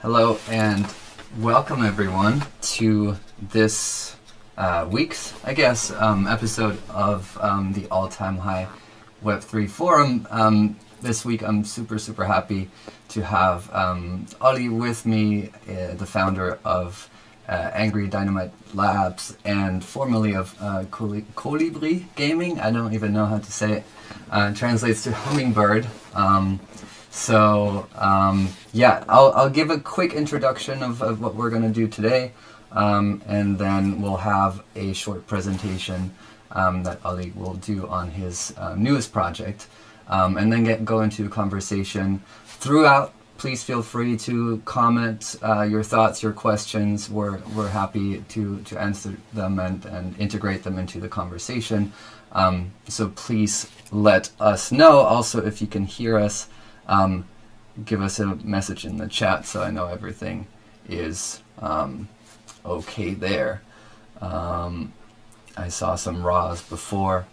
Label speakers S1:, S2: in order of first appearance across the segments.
S1: Hello and welcome everyone to this week's, episode of the All-Time High Web3 Forum. This week I'm super happy to have Ollie with me, the founder of Angry Dynomites Labs and formerly of Web3 Gaming. I don't even know how to say it. Translates to hummingbird. I'll give a quick introduction of what we're going to do today, and then we'll have a short presentation that Ali will do on his newest project, and then go into a conversation. Throughout, please feel free to comment your thoughts, your questions. We're happy to answer them and integrate them into the conversation. So please let us know. Also, if you can hear us, give us a message in the chat so I know everything is okay there. I saw some raws before.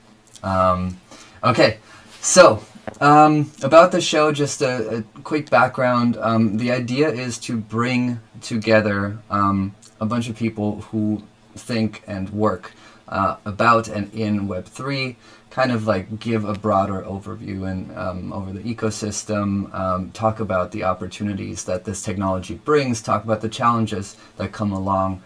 S1: Okay, so about the show, just a quick background. The idea is to bring together a bunch of people who think and work about and in Web3, kind of like give a broader overview and over the ecosystem, talk about the opportunities that this technology brings, talk about the challenges that come along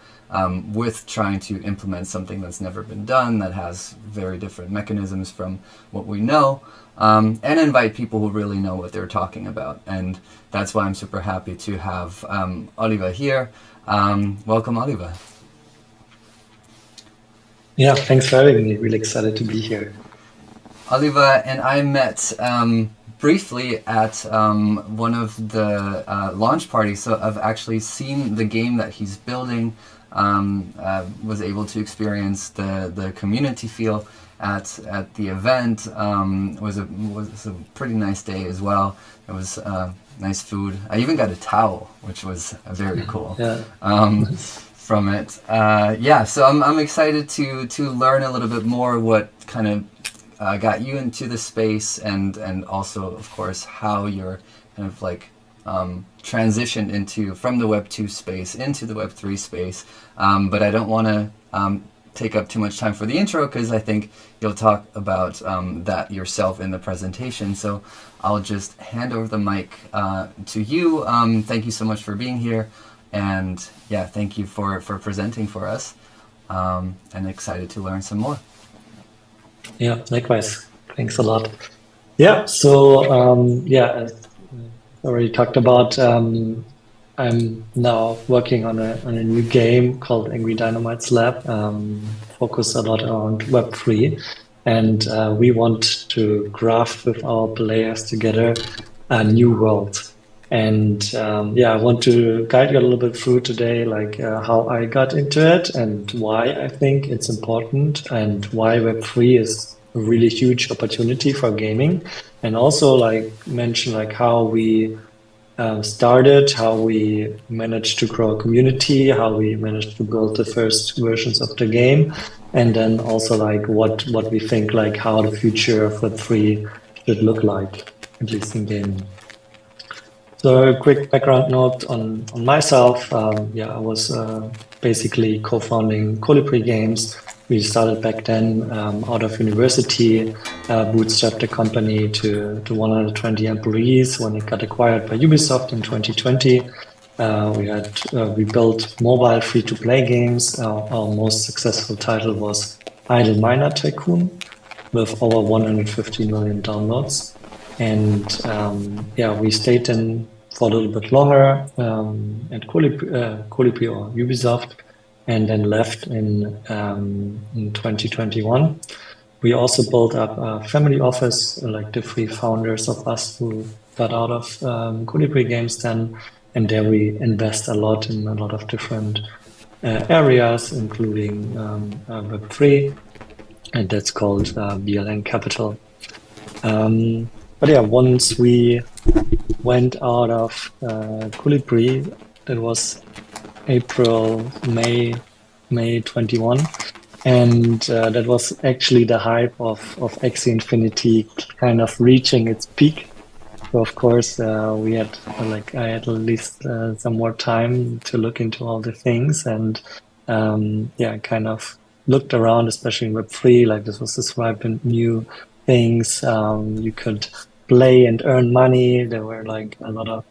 S1: with trying to implement something that's never been done, that has very different mechanisms from what we know, and invite people who really know what they're talking about. And that's why I'm super happy to have Oliver here. Welcome, Oliver.
S2: Yeah, thanks for having me. Really excited to be here.
S1: Oliver and I met briefly at one of the launch parties, so I've actually seen the game that he's building, was able to experience the community feel at the event. Was a pretty nice day as well. It was nice food. I even got a towel, which was very cool.
S2: Yeah.
S1: From it. So I'm excited to learn a little bit more what kind of got you into the space, and also, of course, how you're kind of like transitioned from the Web 2 space into the Web 3 space. But I don't want to take up too much time for the intro, because I think you'll talk about that yourself in the presentation. So I'll just hand over the mic to you. Thank you so much for being here. And yeah, thank you for presenting for us, and excited to learn some more.
S2: Yeah, likewise. Thanks a lot. Yeah, so as already talked about, I'm now working on a new game called Angry Dynomites Lab, focused a lot around Web3, and we want to craft with our players together a new world. And I want to guide you a little bit through today, like how I got into it and why I think it's important, and why Web3 is a really huge opportunity for gaming, and also like mention like how we started, how we managed to grow a community, how we managed to build the first versions of the game, and then also like what we think like how the future of Web3 should look like, at least in gaming. So a quick background note on myself. I was basically co-founding Web3 Games. We started back then out of university, bootstrapped the company to 120 employees when it got acquired by Ubisoft in 2020. We built mobile free-to-play games. Our most successful title was Idle Miner Tycoon, with over 150 million downloads. And we stayed in for a little bit longer at Web3 or Ubisoft, and then left in 2021. We also built up a family office, like the three founders of us who got out of Web3 Games then, and there we invest a lot in a lot of different areas, including Web3, and that's called BLN Capital. Once we went out of Web3, that was May 21, and that was actually the hype of Axie Infinity kind of reaching its peak. of course, we had I had at least some more time to look into all the things, and yeah, kind of looked around, especially in Web3. Like this was this vibrant new things. You could play and earn money. There were like a lot of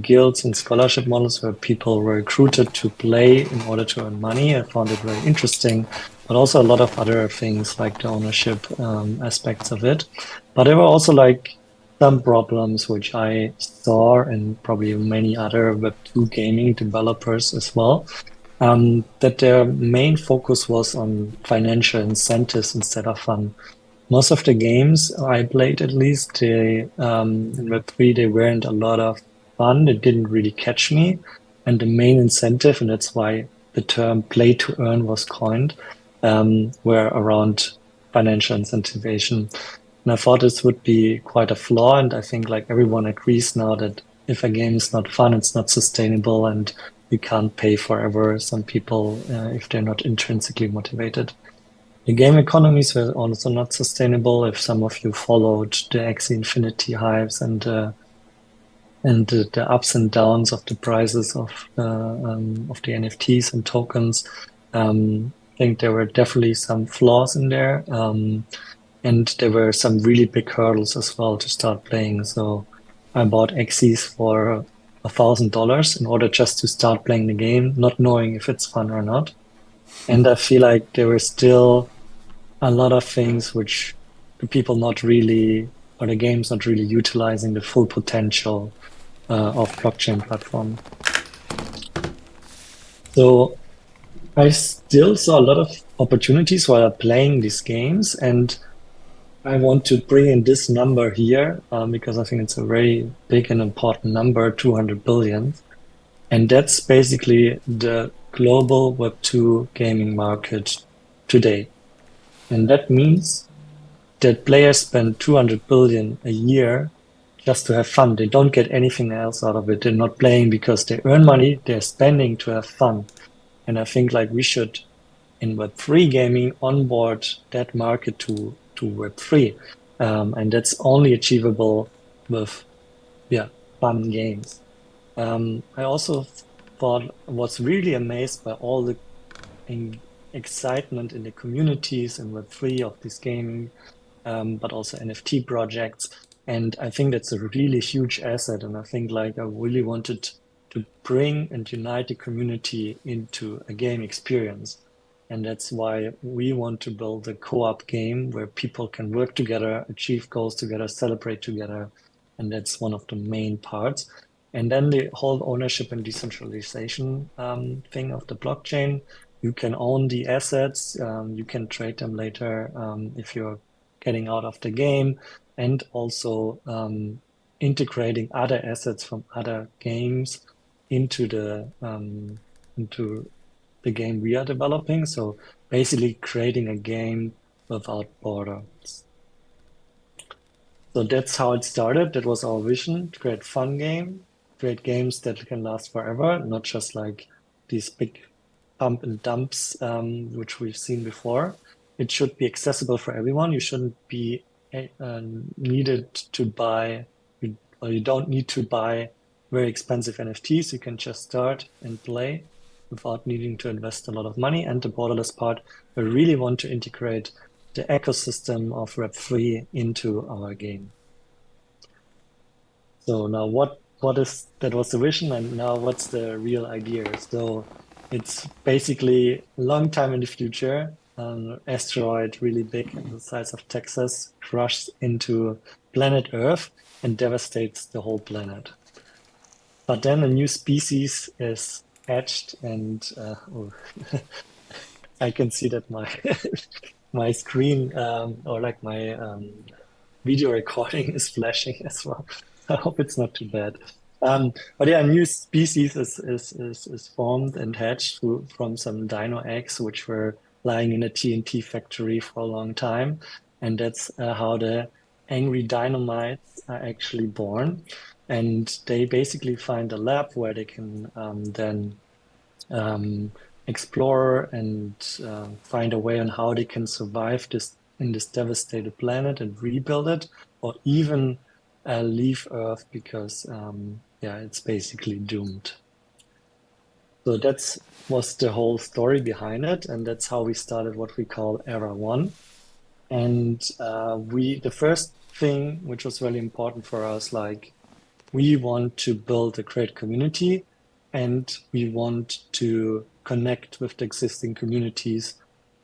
S2: guilds and scholarship models where people were recruited to play in order to earn money. I found it very interesting, but also a lot of other things like the ownership aspects of it. But there were also like some problems which I saw and probably many other Web2 gaming developers as well. That their main focus was on financial incentives instead of fun. Most of the games I played, at least, in Web3, they weren't a lot of fun. It didn't really catch me. And the main incentive, and that's why the term play to earn was coined, were around financial incentivization. And I thought this would be quite a flaw. And I think like everyone agrees now that if a game is not fun, it's not sustainable and you can't pay forever. Some people, if they're not intrinsically motivated. The game economies were also not sustainable. If some of you followed the Axie Infinity hypes and the ups and downs of the prices of the NFTs and tokens, I think there were definitely some flaws in there, and there were some really big hurdles as well to start playing. So I bought Axies for $1,000 in order just to start playing the game, not knowing if it's fun or not. And I feel like there were still a lot of things which the people not really, or the game's not really utilizing the full potential of blockchain platform. So I still saw a lot of opportunities while playing these games, and I want to bring in this number here because I think it's a very big and important number, 200 billion. And that's basically the global Web2 gaming market today. And that means that players spend 200 billion a year just to have fun. They don't get anything else out of it. They're not playing because they earn money. They're spending to have fun. And I think like we should, in Web3 gaming, onboard that market to Web3. And that's only achievable with, yeah, fun games. I also was really amazed by all the excitement in the communities in Web3 of this gaming, but also NFT projects. And I think that's a really huge asset. And I think like I really wanted to bring and unite the community into a game experience. And that's why we want to build a co-op game where people can work together, achieve goals together, celebrate together. And that's one of the main parts. And then the whole ownership and decentralization thing of the blockchain. You can own the assets, you can trade them later if you're getting out of the game, and also integrating other assets from other games into the game we are developing. So basically creating a game without borders. So that's how it started. That was our vision, to create fun game, create games that can last forever, not just like these big pump and dumps, which we've seen before. It should be accessible for everyone. You shouldn't be needed to buy, or you don't need to buy very expensive NFTs. You can just start and play without needing to invest a lot of money. And the borderless part, we really want to integrate the ecosystem of Web3 into our game. So now that was the vision, and now what's the real idea? So it's basically a long time in the future, an asteroid really big in the size of Texas crashes into planet Earth and devastates the whole planet. But then a new species is hatched, and I can see that my my screen or like my video recording is flashing as well. I hope it's not too bad. But yeah, a new species is formed and hatched from some dino eggs, which were lying in a TNT factory for a long time. And that's how the Angry Dynomites are actually born. And they basically find a lab where they can then explore and find a way on how they can survive this in this devastated planet and rebuild it, or even leave Earth because yeah, it's basically doomed. So that's was the whole story behind it, and that's how we started what we call Era One. And the first thing which was really important for us, like we want to build a great community, and we want to connect with the existing communities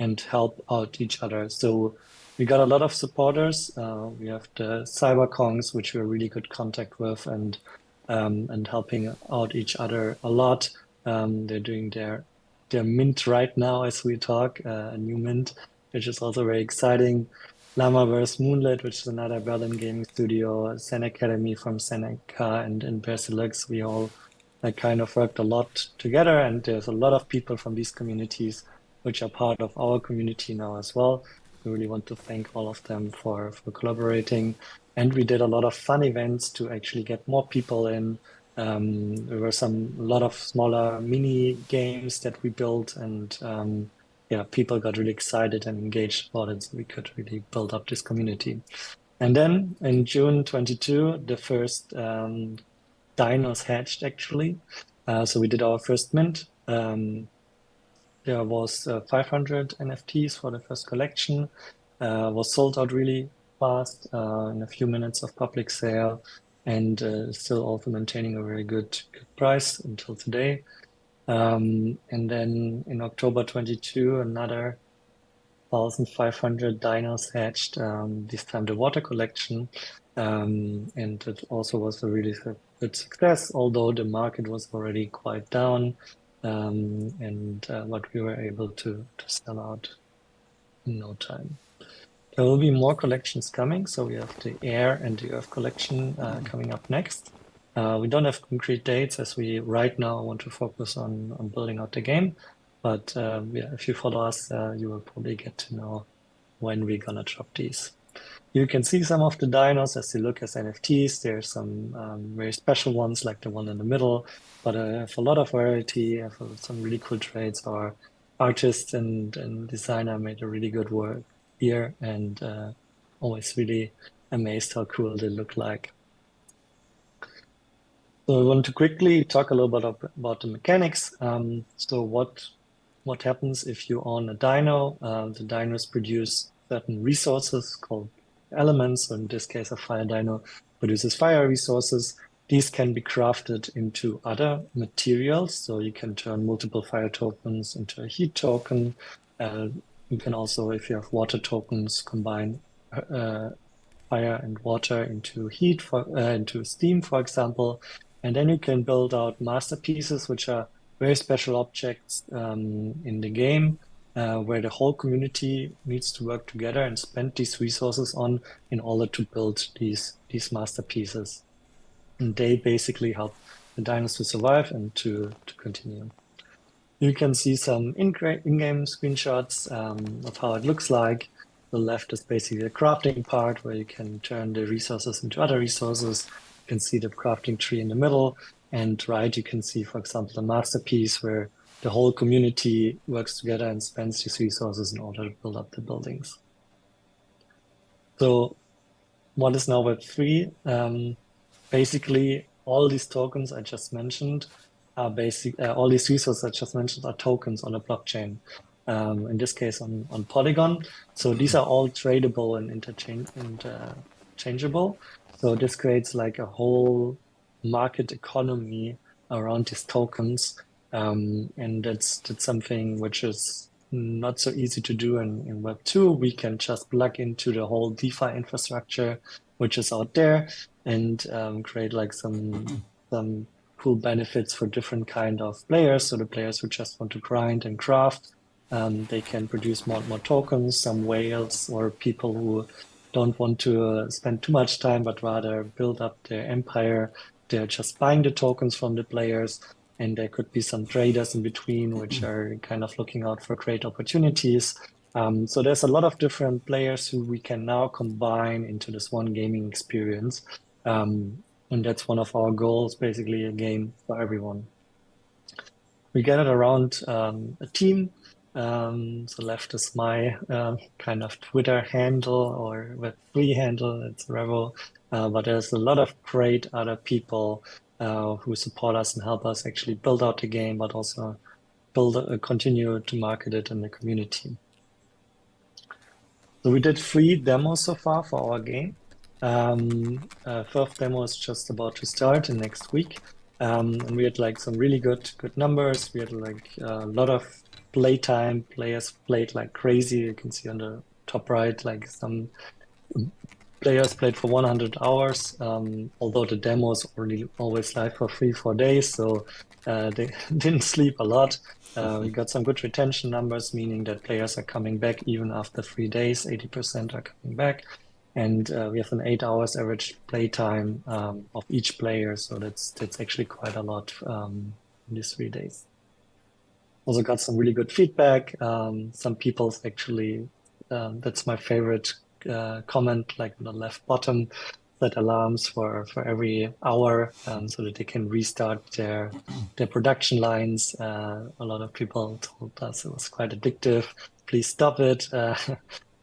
S2: and help out each other. So we got a lot of supporters. We have the CyberKongs, which we're really good contact with, and helping out each other a lot. They're doing their mint right now as we talk, a new mint, which is also very exciting. Llamaverse Moonlit, which is another Berlin gaming studio, Zen Academy from Seneca and Bersilux. We all kind of worked a lot together, and there's a lot of people from these communities which are part of our community now as well. We really want to thank all of them for collaborating. And we did a lot of fun events to actually get more people in. There were a lot of smaller mini games that we built, and yeah, people got really excited and engaged about it, so we could really build up this community. And then in June 22, the first dinos hatched actually. So we did our first mint. There was 500 NFTs for the first collection. Was sold out really fast in a few minutes of public sale, and still also maintaining a very good price until today. And then in October 22, another 1,500 dinos hatched, this time the water collection. And it also was a really good success, although the market was already quite down. And what we were able to sell out in no time. There will be more collections coming. So we have the Air and the Earth collection coming up next. We don't have concrete dates as we right now want to focus on building out the game. But yeah, if you follow us, you will probably get to know when we're gonna drop these. You can see some of the dinos as you look as NFTs. There's some very special ones like the one in the middle, but I have a lot of variety. I have some really cool traits. Our artist and designer made a really good work here, and always really amazed how cool they look like. So I want to quickly talk a little bit about the mechanics. So what happens if you own a dino? The dinos produce certain resources called elements. So in this case, a fire dino produces fire resources. These can be crafted into other materials. So you can turn multiple fire tokens into a heat token. You can also, if you have water tokens, combine fire and water into into steam, for example. And then you can build out masterpieces, which are very special objects in the game, where the whole community needs to work together and spend these resources on in order to build these masterpieces. And they basically help the dinos to survive and to continue. You can see some in-game screenshots of how it looks like. The left is basically the crafting part where you can turn the resources into other resources. You can see the crafting tree in the middle. And right, you can see, for example, the masterpiece where the whole community works together and spends these resources in order to build up the buildings. So what is now Web3? Basically, all these tokens I just mentioned are all these resources I just mentioned are tokens on a blockchain. In this case, on Polygon. So these are all tradable and interchangeable. So this creates like a whole market economy around these tokens. And that's something which is not so easy to do in Web2. We can just plug into the whole DeFi infrastructure, which is out there, and create like some cool benefits for different kind of players. So the players who just want to grind and craft, they can produce more and more tokens. Some whales or people who don't want to spend too much time, but rather build up their empire. They're just buying the tokens from the players. And there could be some traders in between, which are kind of looking out for great opportunities. So there's a lot of different players who we can now combine into this one gaming experience. And that's one of our goals, basically a game for everyone. We get it around a team. So left is my kind of Twitter handle or Web3 handle. It's Revo. But there's a lot of great other people who support us and help us actually build out the game, but also continue to market it in the community. So we did 3 demos so far for our game. First demo is just about to start in next week. And we had like some really good numbers. We had like a lot of playtime. Players played like crazy. You can see on the top right, like some players played for 100 hours. Although the demo is already always live for 3-4 days, so they didn't sleep a lot. We got some good retention numbers, meaning that players are coming back even after 3 days. 80% are coming back. And we have an 8 hours average playtime of each player, so that's actually quite a lot in these 3 days. Also got some really good feedback. Some people's actually, that's my favorite comment, like on the left bottom, set alarms for every hour so that they can restart their production lines. A lot of people told us it was quite addictive. Please stop it.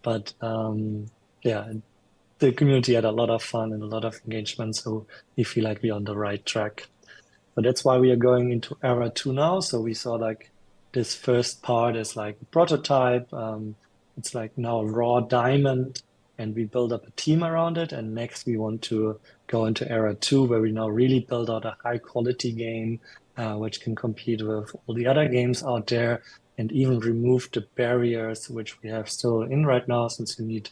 S2: But yeah, the community had a lot of fun and a lot of engagement, so we feel like we're on the right track. So that's why we are going into era 2 now. So we saw like this first part is like a prototype. It's like now a raw diamond, and we build up a team around it. And next we want to go into era 2, where we now really build out a high quality game, which can compete with all the other games out there, and even remove the barriers which we have still in right now, since you need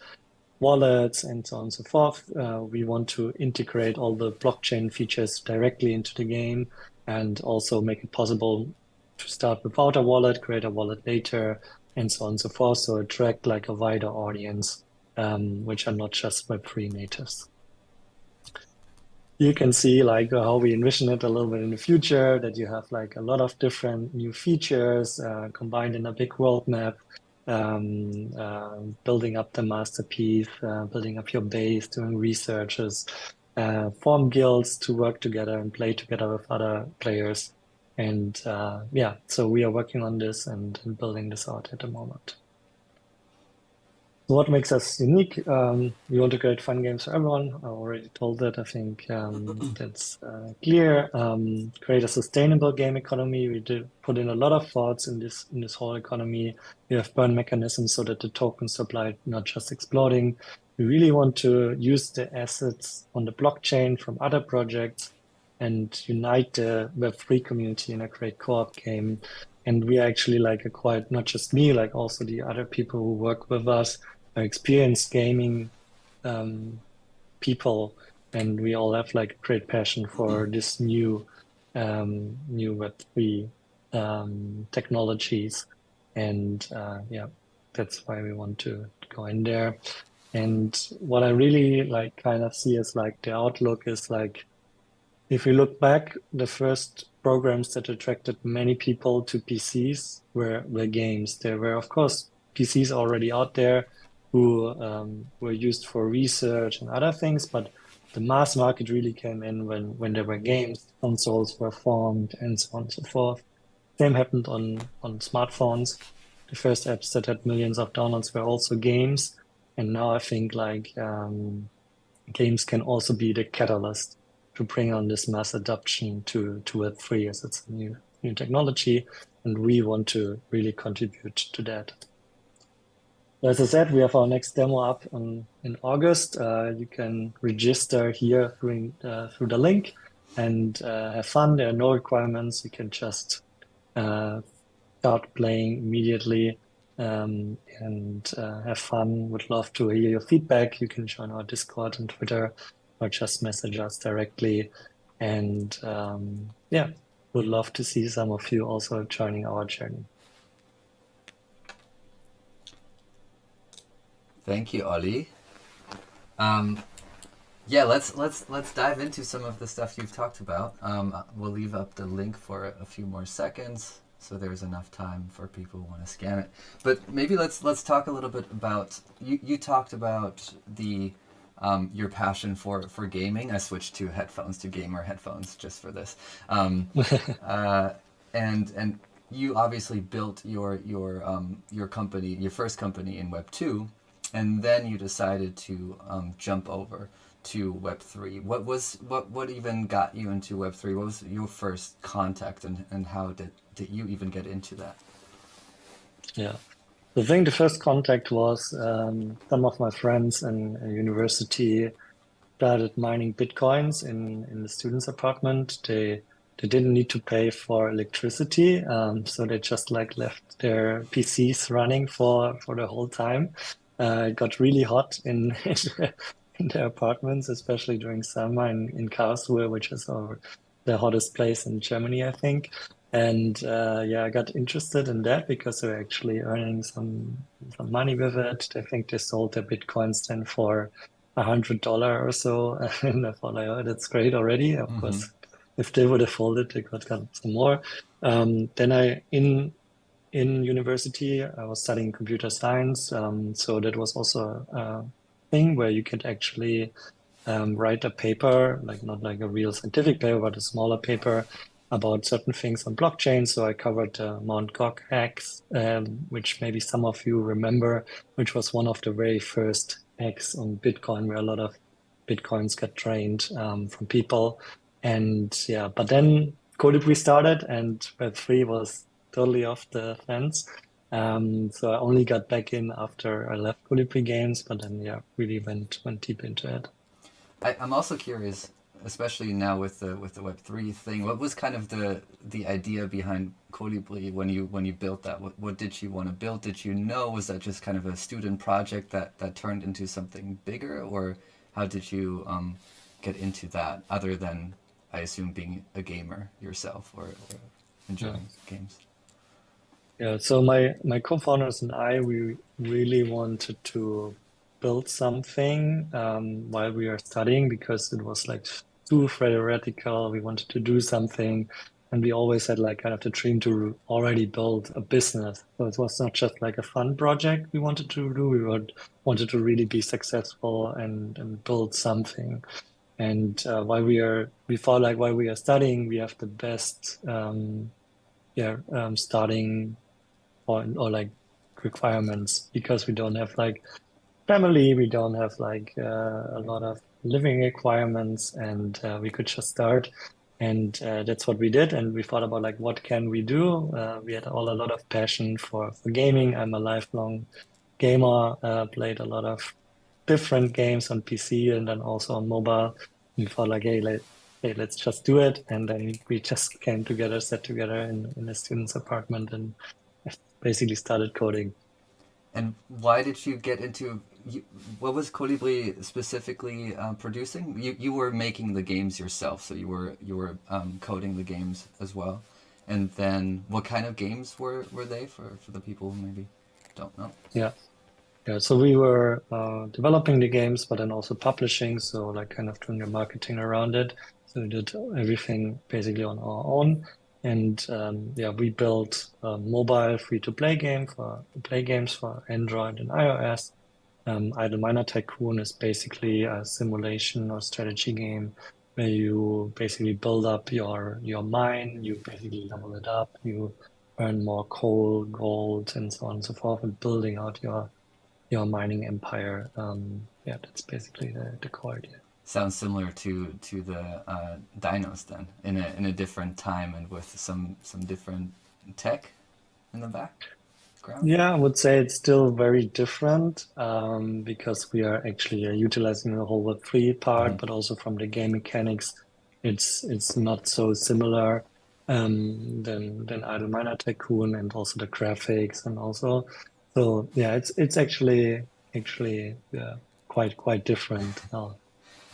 S2: wallets and so on and so forth. We want to integrate all the blockchain features directly into the game, and also make it possible to start without a wallet, create a wallet later, and so on and so forth. So attract like a wider audience, which are not just Web3 natives. You can see like how we envision it a little bit in the future, that you have like a lot of different new features combined in a big roadmap. Building up the masterpiece, building up your base, doing researches, form guilds to work together and play together with other players. And yeah, so we are working on this and building this out at the moment. So what makes us unique? We want to create fun games for everyone. I already told that. I think that's clear. Create a sustainable game economy. We did put in a lot of thoughts in this whole economy. We have burn mechanisms so that the token supply not just exploding. We really want to use the assets on the blockchain from other projects and unite the Web3 community in a great co-op game. And we are actually like quite, not just me, like also the other people who work with us are experienced gaming people, and we all have like great passion for this new Web3 technologies. And yeah, that's why we want to go in there. And what I really like kind of see is like the outlook is like, if you look back, the first programs that attracted many people to PCs were games. There were, of course, PCs already out there who were used for research and other things, but the mass market really came in when there were games, consoles were formed, and so on and so forth. Same happened on smartphones. The first apps that had millions of downloads were also games, and now I think like games can also be the catalyst to bring on this mass adoption to Web3, as it's a new technology, and we want to really contribute to that. As I said, we have our next demo up in August. You can register here through the link and have fun. There are no requirements. You can just start playing immediately and have fun. Would love to hear your feedback. You can join our Discord and Twitter, or just message us directly. And yeah, would love to see some of you also joining our journey.
S1: Thank you, Ollie. Yeah, let's dive into some of the stuff you've talked about. We'll leave up the link for a few more seconds, so there's enough time for people who want to scan it. But maybe let's talk a little bit about you talked about the your passion for gaming. I switched to headphones, to gamer headphones, just for this. And you obviously built your company, your first company in Web 2, and then you decided to jump over to Web 3. What even got you into Web 3? What was your first contact, and how did you even get into that?
S2: Yeah. I think the first contact was some of my friends in a university started mining Bitcoins in the students' apartment. They didn't need to pay for electricity, so they just like left their PCs running for the whole time. It got really hot in in their apartments, especially during summer in Karlsruhe, which is the hottest place in Germany, I think. And yeah, I got interested in that because they're actually earning some money with it. I think they sold their Bitcoins then for $100 or so. And I thought, like, oh, that's great already. Of
S1: Mm-hmm.
S2: course, if they would have folded, they could have got some more. Then in university, I was studying computer science. So that was also a thing where you could actually write a paper, like not like a real scientific paper, but a smaller paper about certain things on blockchain. So I covered Mt. Gox hacks, which maybe some of you remember, which was one of the very first hacks on Bitcoin, where a lot of Bitcoins got drained from people. And yeah, but then Colibri started and Web3 was totally off the fence. So I only got back in after I left Colibri Games, but then yeah, really went deep into it.
S1: I'm also curious, especially now with the Web 3 thing. What was kind of the idea behind Colibri when you built that? What did you want to build? Did you know? Was that just kind of a student project that turned into something bigger, or how did you get into that? Other than, I assume, being a gamer yourself, or
S2: Yeah.
S1: enjoying games.
S2: Yeah, so my co-founders and I, we really wanted to build something while we were studying because it was like too theoretical. We wanted to do something, and we always had like kind of the dream to already build a business. So it was not just like a fun project we wanted to do. Wanted to really be successful and build something. And we thought like while we are studying, we have the best starting or like requirements because we don't have like family, we don't have like a lot of living requirements, and we could just start. And that's what we did. And we thought about like what can we do? We had all a lot of passion for gaming. I'm a lifelong gamer. Played a lot of different games on PC and then also on mobile. We thought like, hey, let's just do it. And then we just came together, sat together in a student's apartment, and basically started coding.
S1: And why did you get into? What was Colibri specifically producing? You were making the games yourself, so you were coding the games as well. And then, what kind of games were they for the people who maybe don't know?
S2: Yeah. Yeah. So we were developing the games, but then also publishing. So like kind of doing the marketing around it. So we did everything basically on our own. And yeah, we built a mobile free-to-play games for Android and iOS. Idle Miner Tycoon is basically a simulation or strategy game where you basically build up your mine, you basically level it up, you earn more coal, gold, and so on and so forth, and building out your mining empire. Yeah, that's basically the core idea.
S1: Sounds similar to the Dinos then, in a different time and with some different tech in the background.
S2: Yeah, I would say it's still very different because we are actually utilizing the whole Web3
S1: Mm-hmm.
S2: part, but also from the game mechanics, it's not so similar than Idle Miner Tycoon and also the graphics and also so yeah, it's actually yeah, quite different.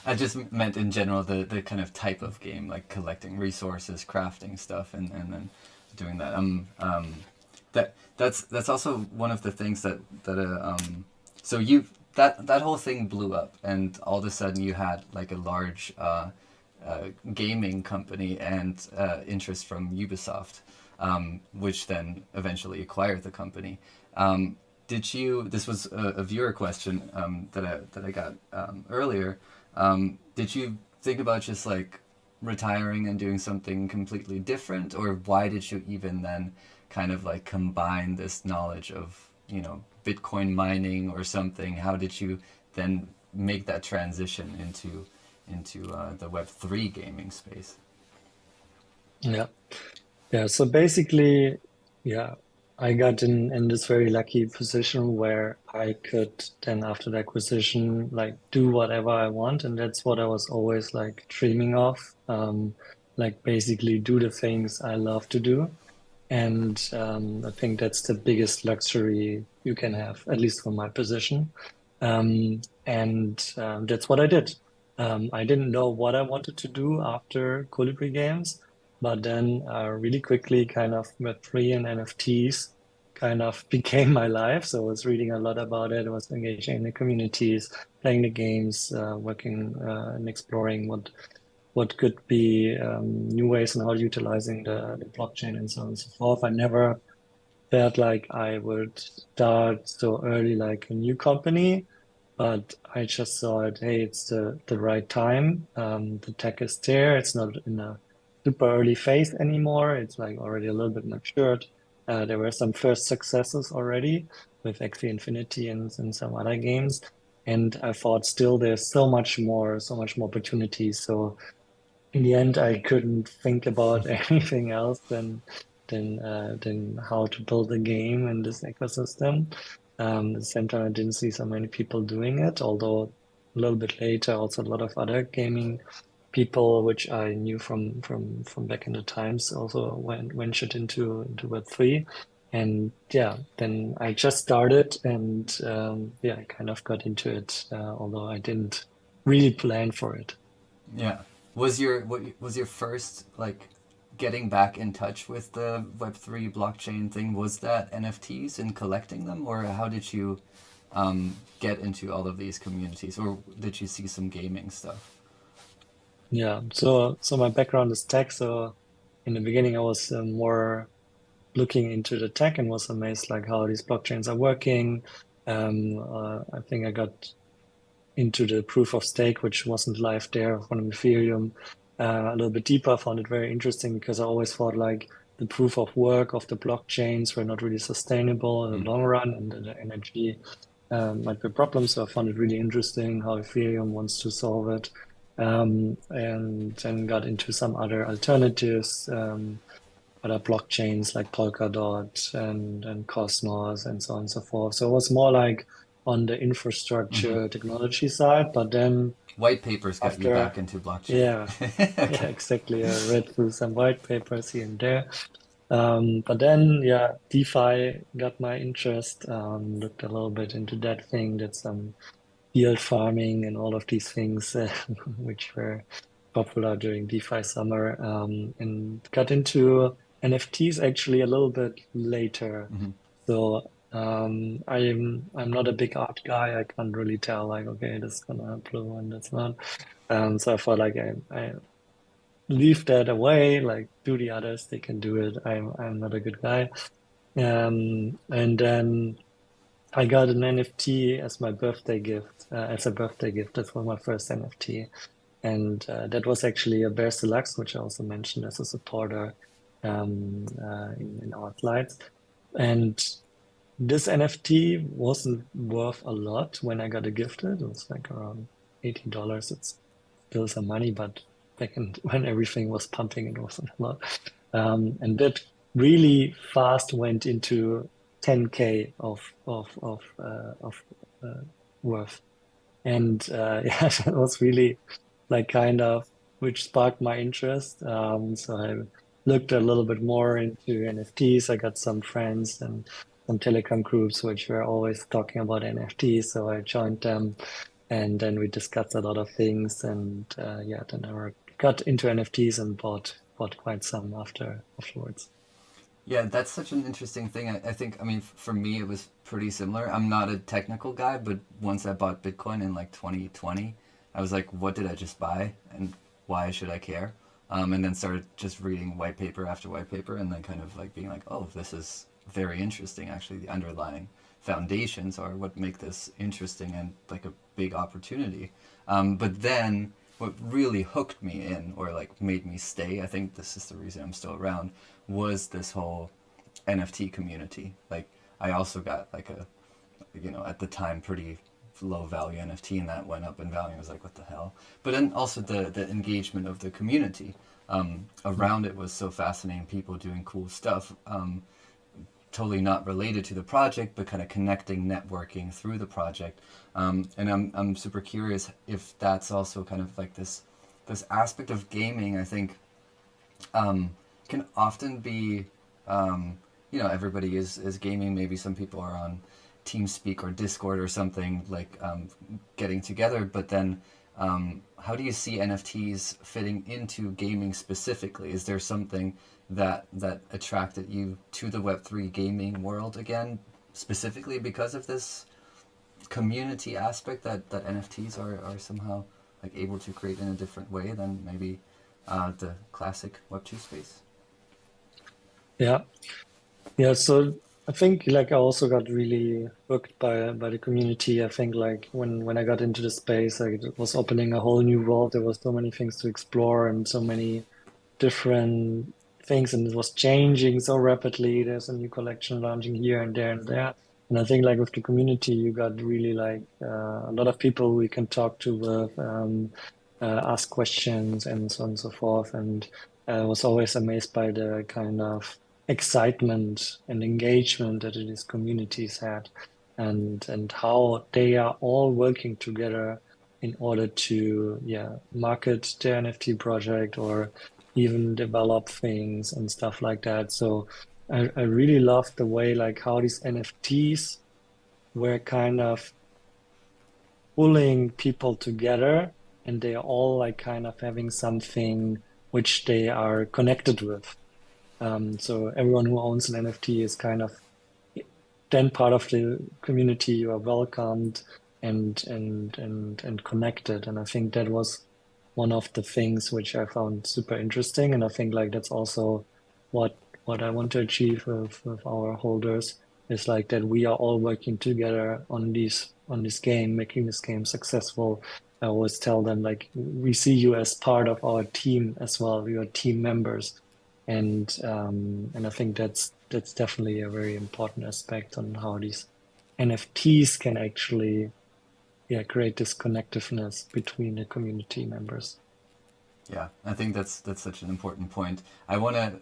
S1: I just meant in general the kind of type of game, like collecting resources, crafting stuff, and then doing that. That's also one of the things so you that whole thing blew up, and all of a sudden you had like a large gaming company and interest from Ubisoft, which then eventually acquired the company. Did you? This was a viewer question that I got earlier. Did you think about just like retiring and doing something completely different, or why did you even then kind of like combine this knowledge of, Bitcoin mining or something? How did you then make that transition into the Web3 gaming space?
S2: Yeah. Yeah. So basically, yeah, I got in this very lucky position where I could then after the acquisition, like do whatever I want. And that's what I was always like dreaming of. Like basically do the things I love to do. And I think that's the biggest luxury you can have, at least from my position. And that's what I did. I didn't know what I wanted to do after Colibri Games, but then really quickly, kind of Web3 and NFTs kind of became my life. So I was reading a lot about it. I was engaging in the communities, playing the games, working and exploring what could be new ways on how utilizing the blockchain and so on and so forth. I never felt like I would start so early, like a new company, but I just thought, hey, it's the right time. The tech is there. It's not in a super early phase anymore. It's like already a little bit matured. There were some first successes already with Axie Infinity and some other games. And I thought still there's so much more opportunities. So in the end, I couldn't think about anything else than how to build a game in this ecosystem. At the same time, I didn't see so many people doing it, although a little bit later, also a lot of other gaming people, which I knew from back in the times, also ventured into Web3. And yeah, then I just started and yeah, I kind of got into it, although I didn't really plan for it.
S1: Yeah. Was your first like getting back in touch with the Web3 blockchain thing? Was that NFTs and collecting them, or how did you get into all of these communities, or did you see some gaming stuff?
S2: Yeah, so my background is tech. So in the beginning, I was more looking into the tech and was amazed like how these blockchains are working. I think I got into the proof of stake, which wasn't live there from Ethereum, a little bit deeper. I found it very interesting because I always thought like the proof of work of the blockchains were not really sustainable in the
S1: Mm.
S2: long run, and the energy might be a problem. So I found it really interesting how Ethereum wants to solve it. And then got into some other alternatives, other blockchains like Polkadot and Cosmos and so on and so forth. So it was more like on the
S1: Hmm.
S2: infrastructure technology side, but then
S1: White papers got you back
S2: after,
S1: into blockchain.
S2: yeah, yeah,
S1: Okay.
S2: exactly. I read through some white papers here and there. But then, yeah, DeFi got my interest, looked a little bit into that thing, did some yield farming and all of these things, which were popular during DeFi summer, and got into NFTs actually a little bit later.
S1: Hmm.
S2: So I'm not a big art guy. I can't really tell like, okay, this is gonna blue and that's not. So I felt like I leave that away, like do the others, they can do it. I'm not a good guy. And then I got an NFT as my birthday gift, as a birthday gift. That was my first NFT. And that was actually a Bear Deluxe, which I also mentioned as a supporter in our slides. And this NFT wasn't worth a lot when I got it gifted. It was like around $80. It's still some money, but back in when everything was pumping, it wasn't a lot. And that really fast went into 10K of worth. And yeah, that was really like kind of which sparked my interest. So I looked a little bit more into NFTs. I got some friends and some telecom groups which were always talking about NFTs. So I joined them and then we discussed a lot of things. And yeah, then I got into NFTs and bought quite some afterwards.
S1: Yeah, that's such an interesting thing. I think, I mean, for me, it was pretty similar. I'm not a technical guy, but once I bought Bitcoin in like 2020, I was like, what did I just buy? And why should I care? And then started just reading white paper after white paper and then kind of like being like, oh, this is very interesting. Actually, the underlying foundations are what make this interesting and like a big opportunity. But then what really hooked me in or like made me stay, I think this is the reason I'm still around, was this whole NFT community. Like I also got like a, at the time pretty low value NFT, and that went up in value. I was like, what the hell? But then also the engagement of the community around it was so fascinating. People doing cool stuff. Totally not related to the project, but kind of connecting, networking through the project. And I'm super curious if that's also kind of like this aspect of gaming. I think can often be, everybody is gaming. Maybe some people are on TeamSpeak or Discord or something, like getting together. But then, how do you see NFTs fitting into gaming specifically? Is there something that attracted you to the Web3 gaming world again, specifically because of this community aspect that NFTs are somehow like able to create in a different way than maybe the classic Web2 space?
S2: Yeah. Yeah, so I think like I also got really hooked by the community. I think like when I got into the space, like it was opening a whole new world. There was so many things to explore and so many different things, and it was changing so rapidly. There's a new collection launching here and there and there. And I think like with the community, you got really like a lot of people we can talk to with, ask questions and so on and so forth. And I was always amazed by the kind of excitement and engagement that these communities had, and how they are all working together in order to market their NFT project or even develop things and stuff like that. So I really loved the way like how these NFTs were kind of pulling people together, and they are all like kind of having something which they are connected with. So everyone who owns an NFT is kind of then part of the community. You are welcomed and connected. And I think that was one of the things which I found super interesting. And I think like that's also what I want to achieve with our holders is like that we are all working together on this game, making this game successful. I always tell them like we see you as part of our team as well. We are team members, and I think that's definitely a very important aspect on how these NFTs can actually create this connectiveness between the community members.
S1: Yeah, I think that's such an important point. I want to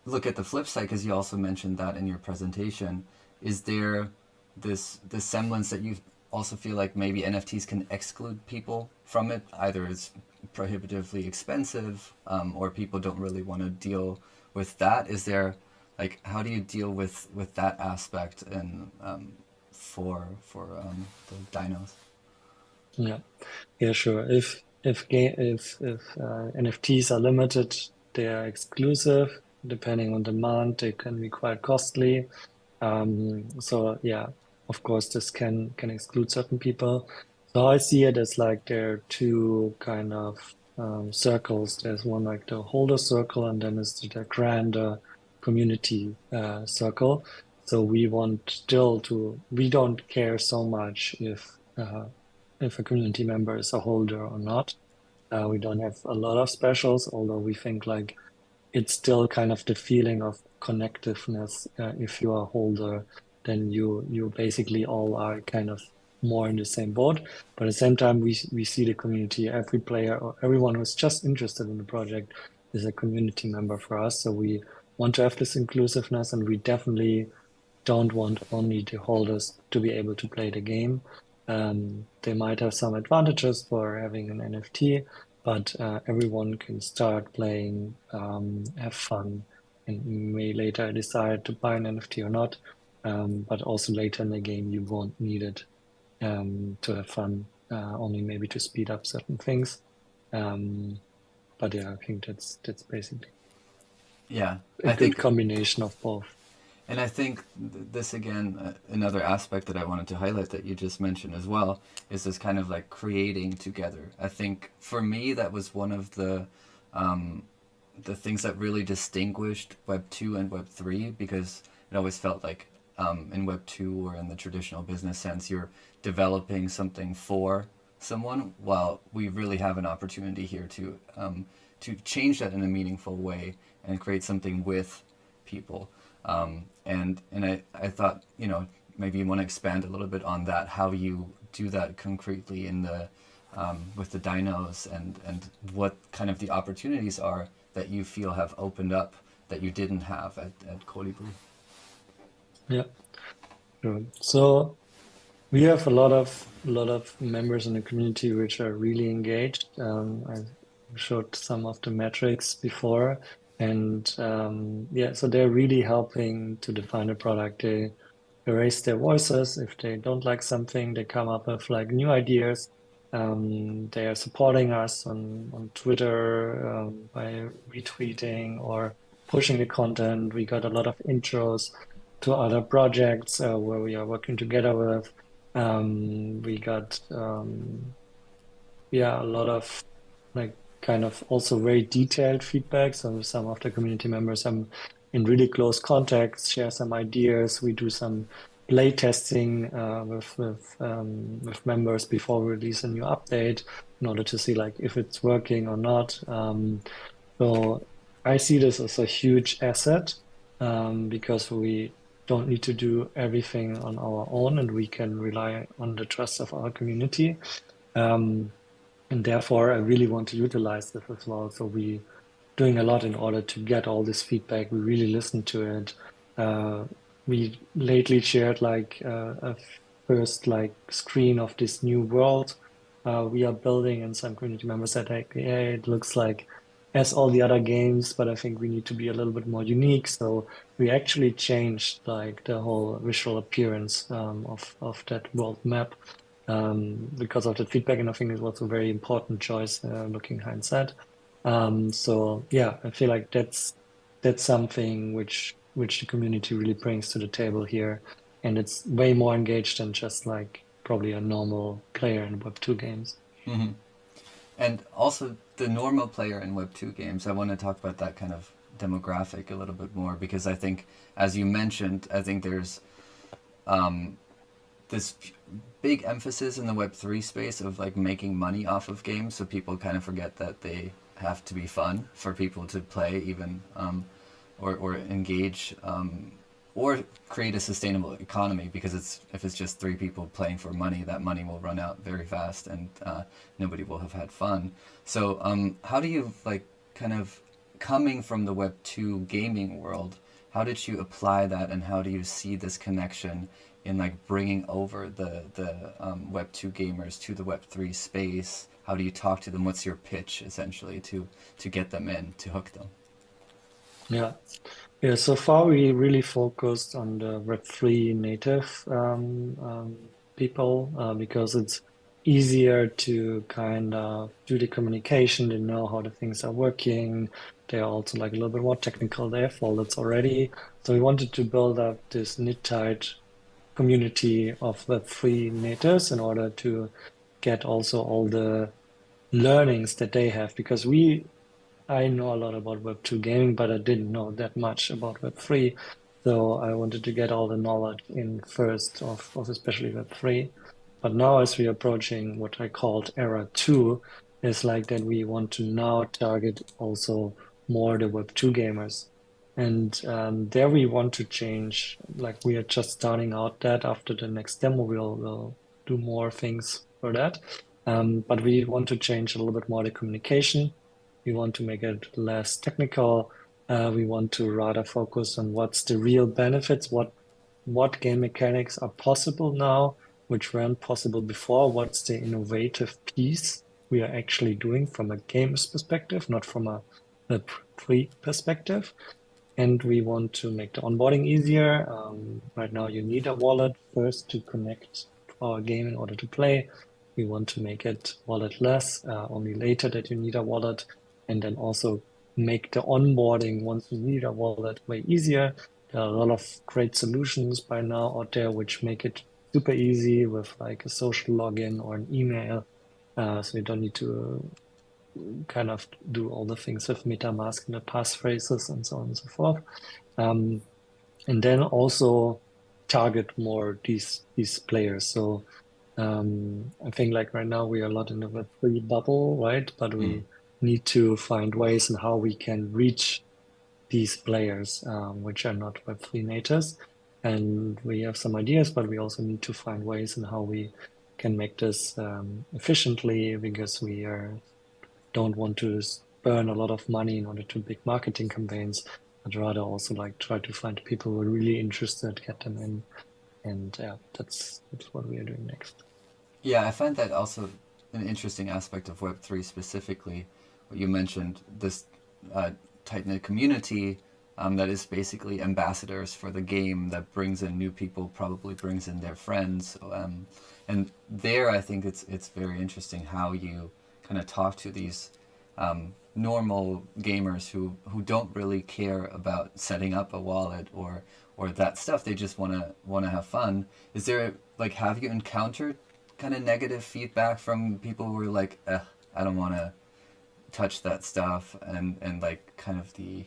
S1: look at the flip side because you also mentioned that in your presentation. Is there this semblance that you also feel like maybe NFTs can exclude people from it? Either it's prohibitively expensive, or people don't really want to deal with that. Is there like how do you deal with that aspect and for the dinos?
S2: Yeah, yeah, sure. If NFTs are limited, they are exclusive. Depending on demand, they can be quite costly. So yeah, of course, this can exclude certain people. So I see it as like there are two kind of circles. There's one like the holder circle, and then is the grander community circle. So we want still to. We don't care so much if a community member is a holder or not. We don't have a lot of specials, although we think like it's still kind of the feeling of connectiveness. If you are a holder, then you basically all are kind of more in the same boat. But at the same time, we see the community. Every player or everyone who's just interested in the project is a community member for us. So we want to have this inclusiveness, and we definitely don't want only the holders to be able to play the game. They might have some advantages for having an NFT, but everyone can start playing, have fun, and may later decide to buy an NFT or not. But also later in the game, you won't need it to have fun, only maybe to speed up certain things. Um, but yeah, I think that's basically
S1: Yeah,
S2: a
S1: I
S2: good
S1: think.
S2: combination of both.
S1: And I think this again, another aspect that I wanted to highlight that you just mentioned as well is this kind of like creating together. I think for me that was one of the things that really distinguished Web 2 and Web 3, because it always felt like in Web 2 or in the traditional business sense you're developing something for someone, while we really have an opportunity here to change that in a meaningful way and create something with people. And I thought, maybe you want to expand a little bit on that, how you do that concretely in the with the dinos, and what kind of the opportunities are that you feel have opened up that you didn't have at Colibri.
S2: Yeah, sure. So we have a lot of members in the community which are really engaged. I showed some of the metrics before, and yeah, so they're really helping to define a product. They raise their voices. If they don't like something, they come up with like new ideas. They are supporting us on Twitter by retweeting or pushing the content. We got a lot of intros to other projects where we are working together with. We got yeah, a lot of like kind of also very detailed feedback. So some of the community members I'm in really close contacts, share some ideas. We do some play testing with members before we release a new update in order to see like if it's working or not. So I see this as a huge asset because we don't need to do everything on our own, and we can rely on the trust of our community. Um, and therefore, I really want to utilize this as well. So we doing a lot in order to get all this feedback. We really listen to it. Uh, we lately shared like a first like screen of this new world we are building, and some community members said like, yeah, it looks like as all the other games, but I think we need to be a little bit more unique. So we actually changed like the whole visual appearance of that world map because of the feedback, and I think it was a very important choice looking hindsight. So yeah, I feel like that's something which the community really brings to the table here, and it's way more engaged than just like probably a normal player in Web2 games.
S1: Hmm. And also the normal player in Web2 games, I want to talk about that kind of demographic a little bit more, because I think, as you mentioned, I think there's um, this big emphasis in the Web3 space of like making money off of games, so people kind of forget that they have to be fun for people to play, even or engage, or create a sustainable economy, because if it's just three people playing for money, that money will run out very fast, and nobody will have had fun. So how do you, like, kind of coming from the Web2 gaming world, how did you apply that, and how do you see this connection in like bringing over the Web2 gamers to the Web3 space? How do you talk to them? What's your pitch essentially to get them in, to hook them?
S2: Yeah. Yeah, so far we really focused on the Web3 native people because it's easier to kind of do the communication. They know how the things are working. They're also like a little bit more technical. They have wallets already. So we wanted to build up this knit-tight community of Web3 natives in order to get also all the learnings that they have because I know a lot about Web2 gaming, but I didn't know that much about Web3. So I wanted to get all the knowledge in first of especially Web3. But now as we're approaching what I called era two, is like that we want to now target also more the Web2 gamers. And there we want to change, like we are just starting out that after the next demo, we'll do more things for that. But we want to change a little bit more the communication. We want to make it less technical. We want to rather focus on what's the real benefits, what game mechanics are possible now, which weren't possible before. What's the innovative piece we are actually doing from a game's perspective, not from a pre perspective. And we want to make the onboarding easier. Right now, you need a wallet first to connect to our game in order to play. We want to make it walletless, only later that you need a wallet, and then also make the onboarding once you need a wallet way easier. There are a lot of great solutions by now out there which make it super easy with like a social login or an email. So you don't need to kind of do all the things with MetaMask and the passphrases and so on and so forth. Um, and then also target more these players. So I think like right now we are a lot in the Web3 bubble, right? But
S1: Mm.
S2: we need to find ways and how we can reach these players, which are not Web3 natives. And we have some ideas, but we also need to find ways in how we can make this efficiently, because don't want to burn a lot of money in order to big marketing campaigns, but rather also like try to find people who are really interested, get them in. And yeah, that's what we are doing next.
S1: Yeah, I find that also an interesting aspect of Web3 specifically. What you mentioned, this tight knit community that is basically ambassadors for the game, that brings in new people, probably brings in their friends, and there I think it's very interesting how you kind of talk to these normal gamers who don't really care about setting up a wallet or that stuff. They just wanna have fun. Is there like, have you encountered kind of negative feedback from people who are like, I don't want to touch that stuff, and like kind of the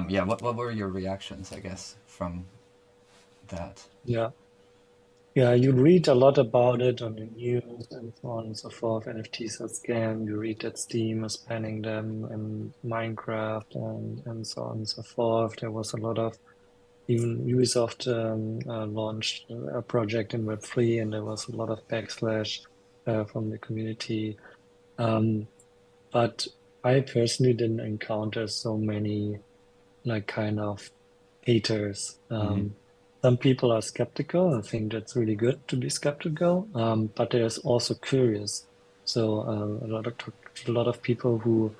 S1: yeah, what were your reactions, I guess, from that?
S2: Yeah. Yeah, you read a lot about it on the news and so on and so forth. NFTs are scam. You read that Steam is banning them in Minecraft and so on and so forth. There was a lot of, even Ubisoft launched a project in Web3, and there was a lot of backslash from the community. Um, but I personally didn't encounter so many like kind of haters.
S1: Mm-hmm.
S2: Some people are skeptical. I think that's really good to be skeptical. But there's also curious. So a lot of people who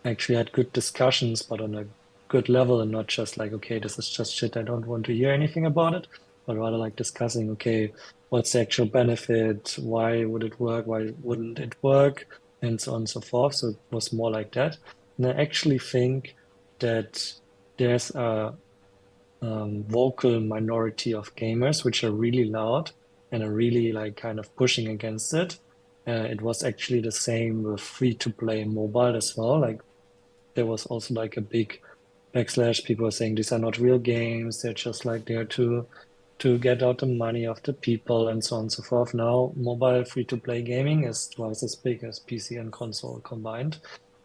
S2: actually had good discussions, but on a good level, and not just like, okay, this is just shit, I don't want to hear anything about it, but rather like discussing, okay, what's the actual benefit? Why would it work? Why wouldn't it work? And so on and so forth. So it was more like that. And I actually think that there's a vocal minority of gamers which are really loud and are really like kind of pushing against it. It was actually the same with free to play mobile as well. Like there was also like a big backslash. People were saying these are not real games. They're just like there to get out the money of the people and so on and so forth. Now mobile free to play gaming is twice as big as PC and console combined.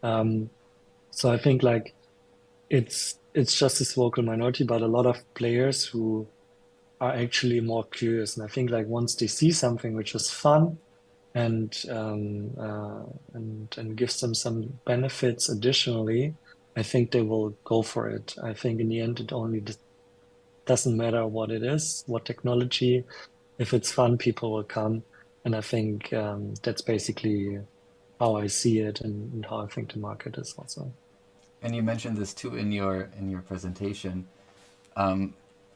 S2: Um, so I think like it's just this vocal minority, but a lot of players who are actually more curious. And I think like once they see something which is fun and gives them some benefits additionally, I think they will go for it. I think in the end, it only doesn't matter what it is, what technology. If it's fun, people will come. And I think that's basically how I see it, and how I think the market is also.
S1: And you mentioned this too in your presentation.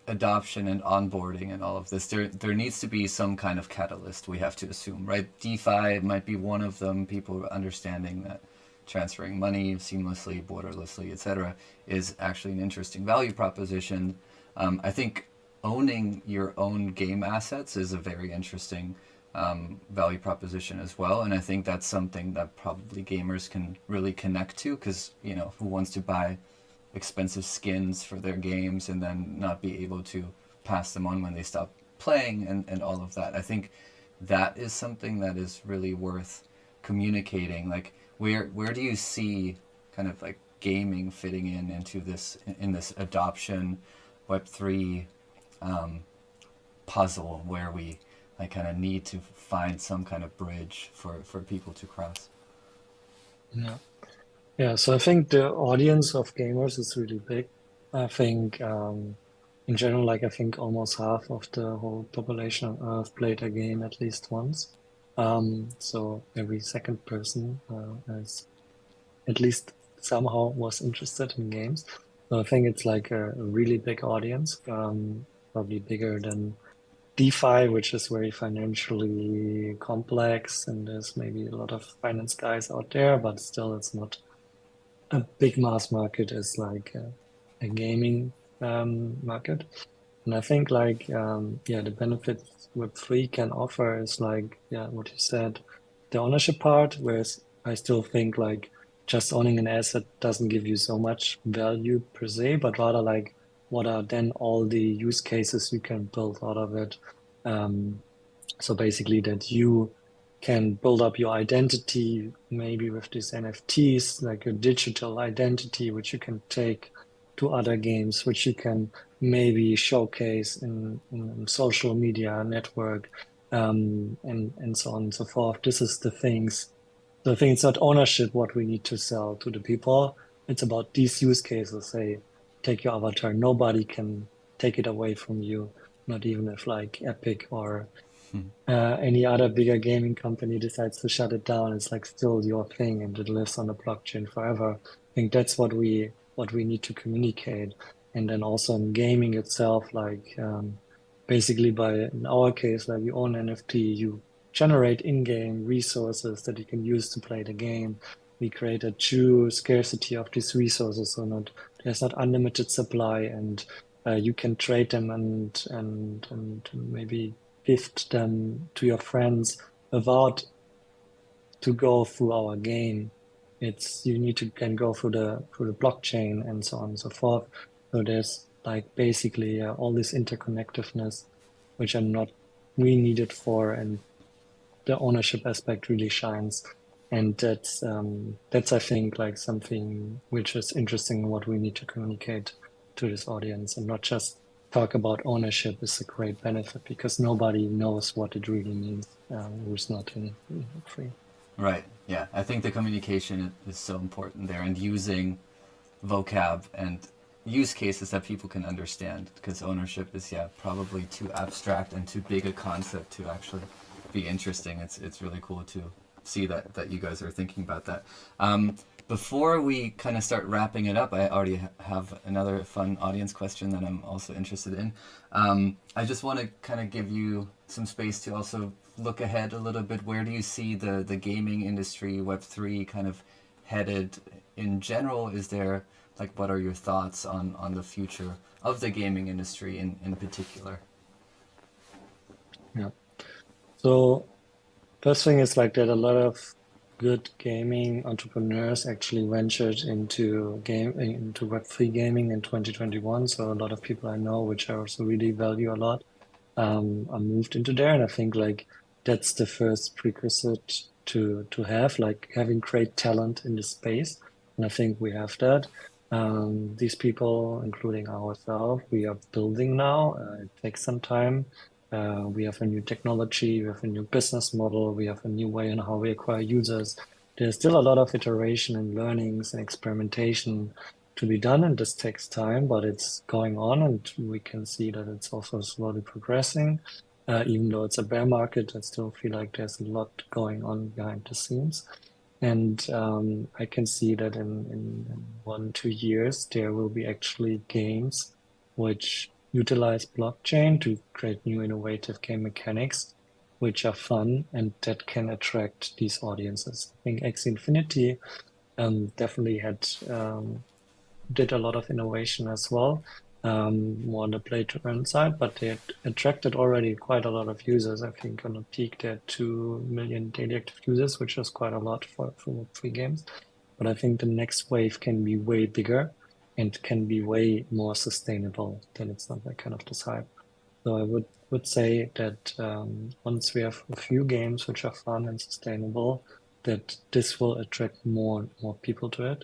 S1: Adoption and onboarding and all of this, there needs to be some kind of catalyst, we have to assume, right? DeFi might be one of them. People understanding that transferring money seamlessly, borderlessly, etc., is actually an interesting value proposition. I think owning your own game assets is a very interesting value proposition as well, and I think that's something that probably gamers can really connect to, because who wants to buy expensive skins for their games and then not be able to pass them on when they stop playing, and all of that. I think that is something that is really worth communicating. Like, where do you see kind of like gaming fitting into this adoption Web3 puzzle, where we like kind of need to find some kind of bridge for people to cross?
S2: Yeah. Yeah, so I think the audience of gamers is really big. I think in general, like I think almost half of the whole population on Earth played a game at least once. So every second person has at least somehow was interested in games. So I think it's like a really big audience, probably bigger than DeFi, which is very financially complex, and there's maybe a lot of finance guys out there, but still it's not a big mass market as like a gaming market. And I think like yeah, the benefits Web3 can offer is like, yeah, what you said, the ownership part, whereas I still think like just owning an asset doesn't give you so much value per se, but rather like what are then all the use cases you can build out of it. Um, so basically that you can build up your identity maybe with these NFTs, like a digital identity, which you can take to other games, which you can maybe showcase in social media network, and so on and so forth. This is the things. So I think it's not ownership what we need to sell to the people. It's about these use cases. Say, take your avatar. Nobody can take it away from you. Not even if like Epic or any other bigger gaming company decides to shut it down. It's like still your thing and it lives on the blockchain forever. I think that's what we need to communicate. And then also in gaming itself, like basically in our case, like you own NFT, you generate in-game resources that you can use to play the game. We create a true scarcity of these resources, so there's not unlimited supply, and you can trade them and maybe gift them to your friends without to go through our game. It's you need to can go through the blockchain and so on and so forth. So there's like basically all this interconnectedness, which are not we needed for, and the ownership aspect really shines. And that's I think like something which is interesting what we need to communicate to this audience, and not just talk about ownership is a great benefit, because nobody knows what it really means who's not in free.
S1: Right. Yeah. I think the communication is so important there, and using vocab and use cases that people can understand, because ownership is probably too abstract and too big a concept to actually be interesting. It's really cool to see that you guys are thinking about that. Before we kind of start wrapping it up, I already have another fun audience question that I'm also interested in. I just want to kind of give you some space to also look ahead a little bit. Where do you see the gaming industry, Web3, kind of headed in general? Is there, like, what are your thoughts on the future of the gaming industry in particular?
S2: Yeah. So first thing is like that a lot of good gaming entrepreneurs actually ventured into Web3 gaming in 2021. So a lot of people I know, which I also really value a lot, are moved into there. And I think like that's the first prerequisite to have, like having great talent in the space. And I think we have that. These people, including ourselves, we are building now. It takes some time. We have a new technology, we have a new business model, we have a new way in how we acquire users. There's still a lot of iteration and learnings and experimentation to be done, and this takes time, but it's going on, and we can see that it's also slowly progressing. Even though it's a bear market, I still feel like there's a lot going on behind the scenes. And I can see that in 1, 2 years, there will be actually games which utilize blockchain to create new innovative game mechanics, which are fun and that can attract these audiences. I think Axie Infinity definitely did a lot of innovation as well, more on the play to earn side, but they had attracted already quite a lot of users. I think on a peak they had 2 million daily active users, which is quite a lot for free games. But I think the next wave can be way bigger and can be way more sustainable. Then it's not like kind of this hype. So I would say that once we have a few games which are fun and sustainable, that this will attract more and more people to it.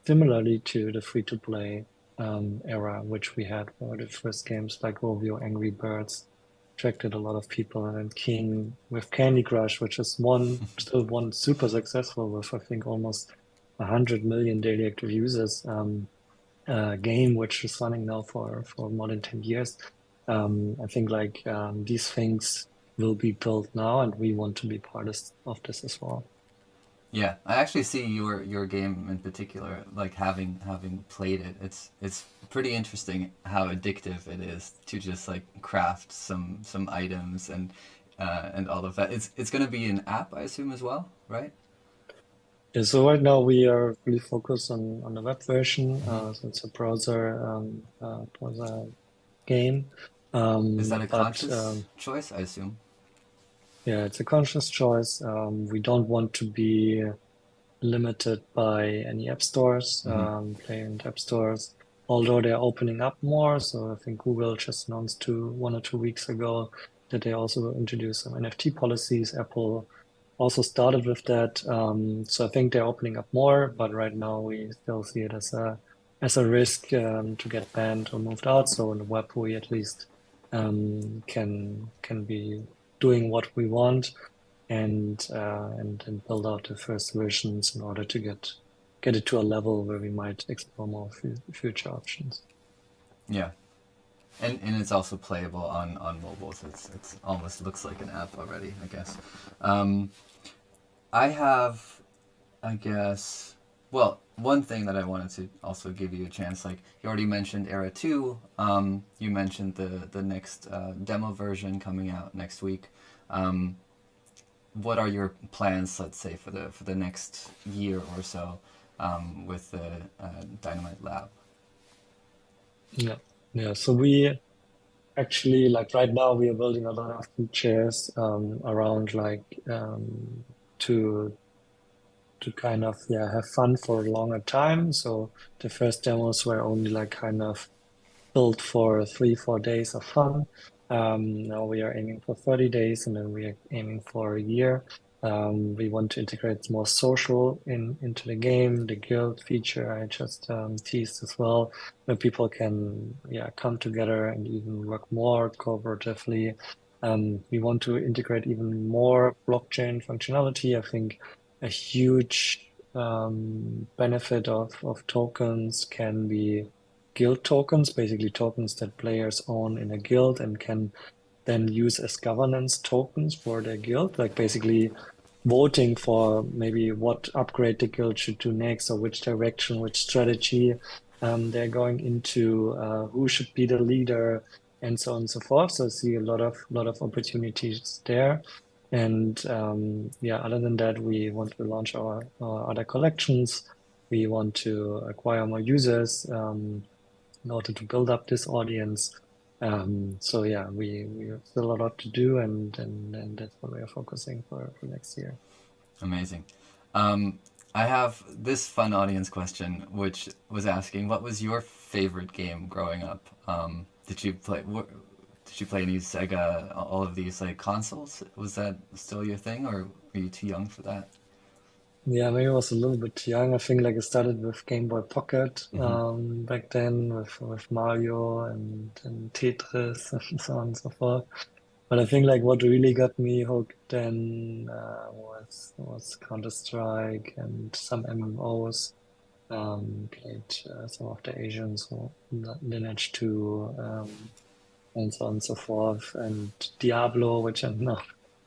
S2: Similarly to the free-to-play era, which we had for the first games like Rovio, Angry Birds, attracted a lot of people, and then King with Candy Crush, which is still one super successful with I think almost 100 million daily active users. Game which is running now for more than 10 years. I think like these things will be built now, and we want to be part of this as well.
S1: Yeah, I actually see your game in particular, like having played it. It's pretty interesting how addictive it is to just like craft some items and all of that. It's going to be an app, I assume, as well, right?
S2: Yeah, so right now we are really focused on the web version.
S1: Hmm.
S2: So it's a browser game.
S1: Is that a
S2: But
S1: conscious choice, I assume?
S2: yeah, it's a conscious choice. We don't want to be limited by any app stores,
S1: Hmm.
S2: play-in app stores, although they're opening up more. So I think Google just announced 1 or 2 weeks ago that they also introduced some NFT policies. Apple also started with that. So I think they're opening up more, but right now we still see it as a as a risk to get banned or moved out. So in the web, we at least can be doing what we want and build out the first versions in order to get it to a level where we might explore more future options.
S1: Yeah. And it's also playable on mobile, so it's almost looks like an app already, I guess. I have, I guess, well, one thing that I wanted to also give you a chance, like you already mentioned Era 2, you mentioned the next demo version coming out next week. What are your plans, let's say, for the next year or so with the Dynamite Lab?
S2: Yeah. Yeah. So we actually, like right now, we are building a lot of features around like to kind of have fun for a longer time. So the first demos were only like kind of built for 3-4 days of fun. Now we are aiming for 30 days, and then we are aiming for a year. We want to integrate more social into the game. The guild feature I just teased as well, where people can come together and even work more cooperatively. We want to integrate even more blockchain functionality. I think a huge benefit of tokens can be guild tokens, basically tokens that players own in a guild and can then use as governance tokens for their guild, like basically voting for maybe what upgrade the guild should do next or which direction, which strategy they're going into, who should be the leader, and so on and so forth. So I see a lot of opportunities there. And other than that, we want to launch our other collections. We want to acquire more users. In order to build up this audience. So yeah, we have still a lot to do, and that's what we are focusing for next year.
S1: Amazing. Um, I have this fun audience question, which was asking, what was your favorite game growing up? Did you play? Did you play any Sega? All of these like consoles? Was that still your thing, or were you too young for that?
S2: Yeah, maybe I was a little bit young. I think like it started with Game Boy Pocket
S1: Hmm.
S2: back then with Mario and Tetris and so on and so forth. But I think like what really got me hooked then was Counter-Strike and some MMOs. Played some of the Asians, so Lineage 2, and so on and so forth, and Diablo, which I'm now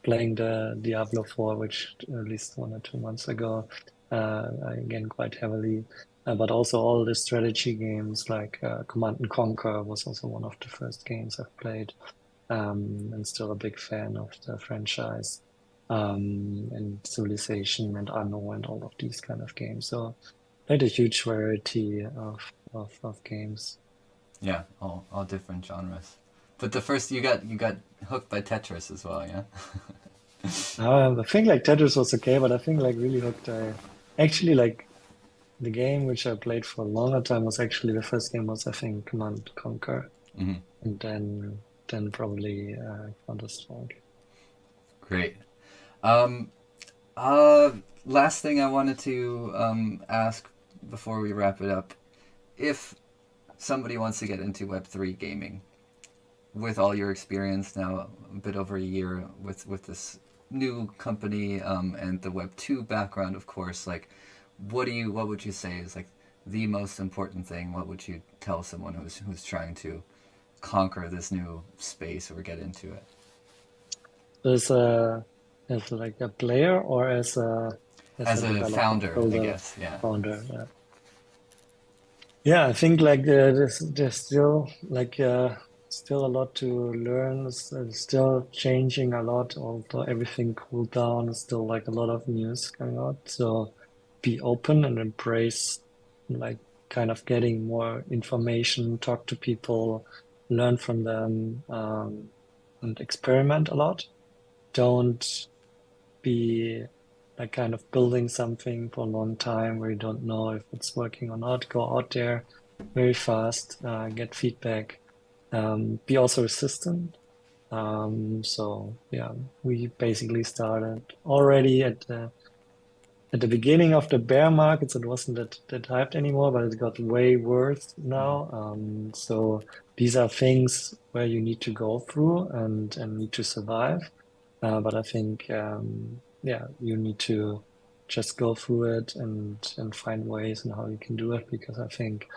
S2: playing the Diablo 4, which released 1 or 2 months ago, again, quite heavily. But also all the strategy games like Command and Conquer was also one of the first games I've played, and still a big fan of the franchise. And Civilization and Anno and all of these kind of games. So played a huge variety of games.
S1: Yeah, all different genres. But the first you got hooked by Tetris as well, yeah.
S2: I think like Tetris was okay, but I think like really hooked. I actually like the game which I played for a longer time was actually the first game was I think Command Conquer,
S1: Hmm.
S2: and then probably Counter-Strike.
S1: Great. Last thing I wanted to ask before we wrap it up, if somebody wants to get into Web3 gaming, with all your experience now, a bit over a year with this new company and the Web2 background, of course, like, what would you say is like the most important thing? What would you tell someone who's trying to conquer this new space or get into it?
S2: As a as like a player or as a
S1: As a
S2: developer,
S1: founder, I
S2: builder,
S1: guess, yeah.
S2: founder. Yeah. Yeah, I think like there's still like still a lot to learn. It's still changing a lot. Although everything cooled down, there's still like a lot of news coming out. So be open and embrace like kind of getting more information, talk to people, learn from them, and experiment a lot. Don't be like kind of building something for a long time where you don't know if it's working or not. Go out there very fast, get feedback, be also resistant. So yeah, we basically started already at the at the beginning of the bear markets, it wasn't that hyped anymore, but it got way worse now. So these are things where you need to go through and need to survive. But I think, yeah, you need to just go through it and find ways and how you can do it, because I think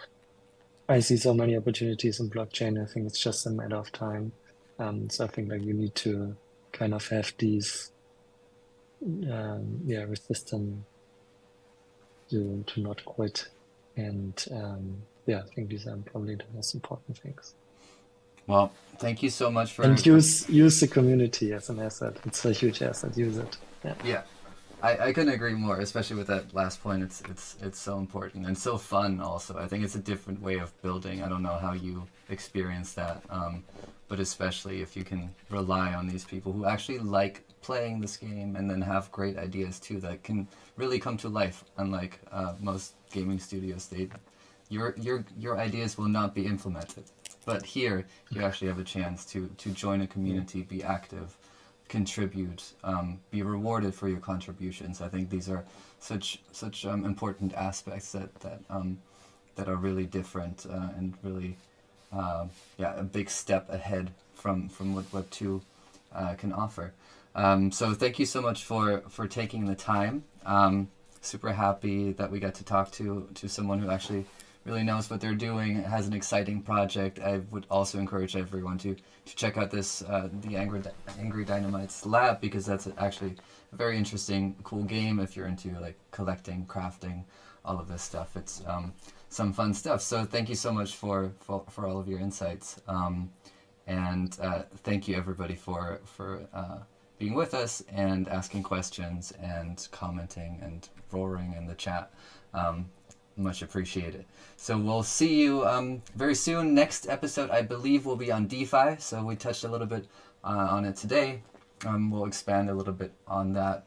S2: I see so many opportunities in blockchain. I think it's just a matter of time. So I think like you need to kind of have these, yeah, resistance to not quit. And yeah, I think these are probably the most important things.
S1: Well, thank you so much
S2: And use the community as an asset. It's a huge asset. Use it. Yeah.
S1: Yeah, I couldn't agree more, especially with that last point. It's so important and so fun. Also, I think it's a different way of building. I don't know how you experience that, but especially if you can rely on these people who actually like playing this game and then have great ideas too that can really come to life. Unlike most gaming studios, your ideas will not be implemented. But here, you actually have a chance to join a community, be active, contribute, be rewarded for your contributions. I think these are such important aspects that are really different and really a big step ahead from what Web2 can offer. So thank you so much for taking the time. Super happy that we got to talk to someone who actually really knows what they're doing, has an exciting project. I would also encourage everyone to check out this the Angry Dynomites Lab, because that's actually a very interesting, cool game if you're into like collecting, crafting, all of this stuff. It's some fun stuff. So thank you so much for all of your insights, and thank you everybody for being with us and asking questions and commenting and roaring in the chat. Much appreciated. So we'll see you very soon. Next episode, I believe, will be on DeFi. So we touched a little bit on it today. We'll expand a little bit on that.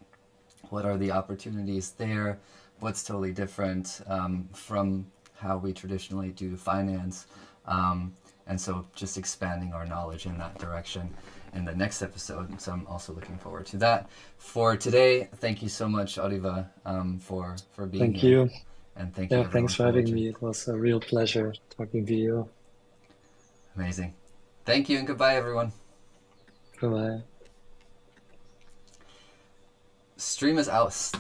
S1: What are the opportunities there? What's totally different from how we traditionally do finance? And so just expanding our knowledge in that direction in the next episode. So I'm also looking forward to that. For today, thank you so much, Oliver, for being
S2: Thank
S1: here.
S2: you.
S1: And thank you,
S2: Yeah,
S1: everyone,
S2: thanks for
S1: for
S2: having
S1: watching.
S2: me. It was a real pleasure talking to you.
S1: Amazing. Thank you and goodbye, everyone.
S2: Bye-bye.
S1: Stream is out.